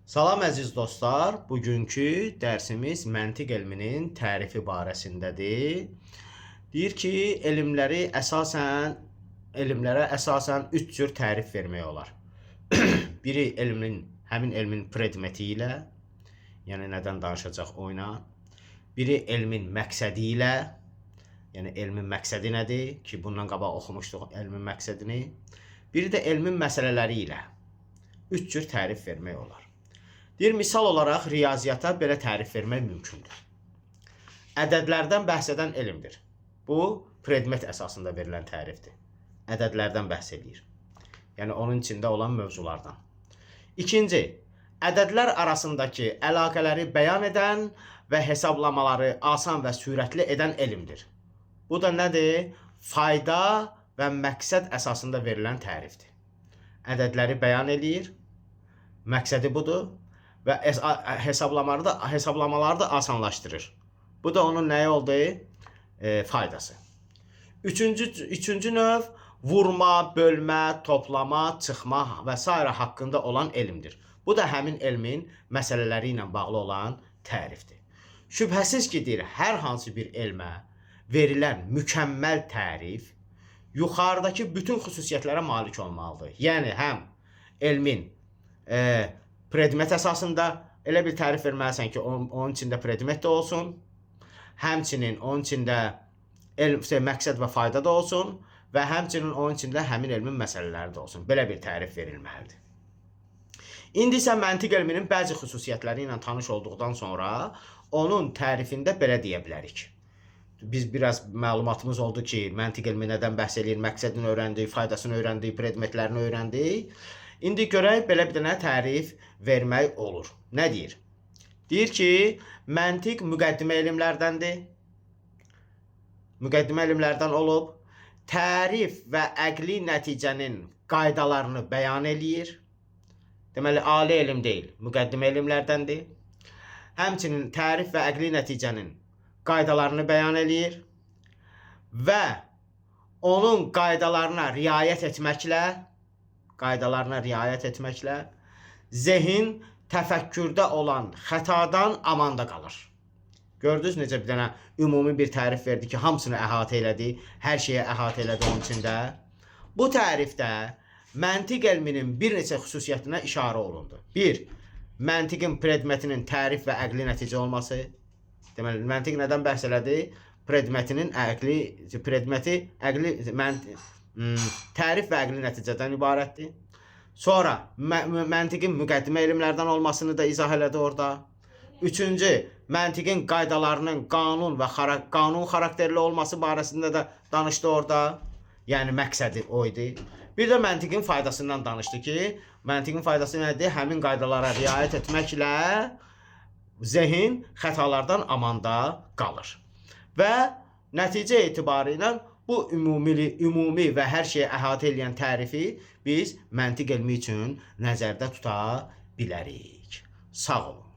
Salam əziz dostlar, bugünkü dərsimiz məntiq elminin tərifi barəsindədir. Deyir ki, elmlərə əsasən 3 cür tərif vermək olar. Biri həmin elmin predmeti ilə, yəni nədən danışacaq oyna. Biri elmin məqsədi ilə, yəni elmin məqsədi nədir ki, bundan qabaq oxumuşduq elmin məqsədini. Biri də elmin məsələləri ilə 3 cür tərif vermək olar. Deyir, misal olaraq riyaziyyata belə tərif vermək mümkündür. Ədədlərdən bəhs edən elmdir. Bu, predmet əsasında verilən tərifdir. Ədədlərdən bəhs edir. Yəni, onun içində olan mövzulardan. İkinci, ədədlər arasındakı əlaqələri bəyan edən və hesablamaları asan və sürətli edən elmdir. Bu da nədir? Fayda və məqsəd əsasında verilən tərifdir. Ədədləri bəyan edir, məqsədi budur. Və hesablamaları da asanlaşdırır. Bu da onun nəyi oldu? Faydası. Üçüncü növ vurma, bölmə, toplama, çıxma və s. haqqında olan elmdir. Bu da həmin elmin məsələləri ilə bağlı olan tərifdir. Şübhəsiz ki, deyir, hər hansı bir elmə verilən mükəmməl tərif yuxarıdakı bütün xüsusiyyətlərə malik olmalıdır. Yəni, həm elmin predmet əsasında elə bir tərif verməlisən ki, onun içində predmet də olsun, həmçinin onun içində məqsəd və fayda da olsun və həmçinin onun içində həmin elmin məsələləri də olsun. Belə bir tərif verilməlidir. İndi isə məntiq elminin bəzi xüsusiyyətləri ilə tanış olduqdan sonra onun tərifində belə deyə bilərik. Biz biraz məlumatımız oldu ki, məntiq elmi nədən bəhs edir, məqsədini öyrəndik, faydasını öyrəndik, predmetlərini öyrəndik. İndi görək, belə bir dənə tərif vermək olur. Nə deyir? Deyir ki, məntiq müqəddimə elmlərdəndir. Müqəddimə elmlərdən olub. Tərif və əqli nəticənin qaydalarını bəyan eləyir. Deməli, ali elm deyil, müqəddimə elmlərdəndir. Həmçinin tərif və əqli nəticənin qaydalarını bəyan eləyir. Və onun qaydalarına riayət etməklə zehin təfəkkürdə olan xətadan amanda qalır. Gördünüz necə bir dənə ümumi bir tərif verdi ki, hamısını əhatə elədi, hər şeyə əhatə elədi onun içində. Bu tərifdə məntiq elminin bir neçə xüsusiyyətinə işarə olundu. 1. Məntiqin predmetinin tərif və əqli nəticə olması. Deməli, məntiq nədən bəhs elədi? Tərif və əqli nəticədən ibarətdir. Sonra məntiqin müqəddimə elmlərdən olmasını da izah elədi orada. Üçüncü, məntiqin qaydalarının qanun xarakterli olması barəsində də danışdı orada. Yəni, məqsədi o idi. Bir də məntiqin faydasından danışdı ki, məntiqin faydası nədir? Həmin qaydalara riayət etməklə zehin xətalardan amanda qalır. Və nəticə etibarı ilə bu ümumi və hər şeyi əhatə edən tərifi biz məntiq elmi üçün nəzərdə tuta bilərik. Sağ olun.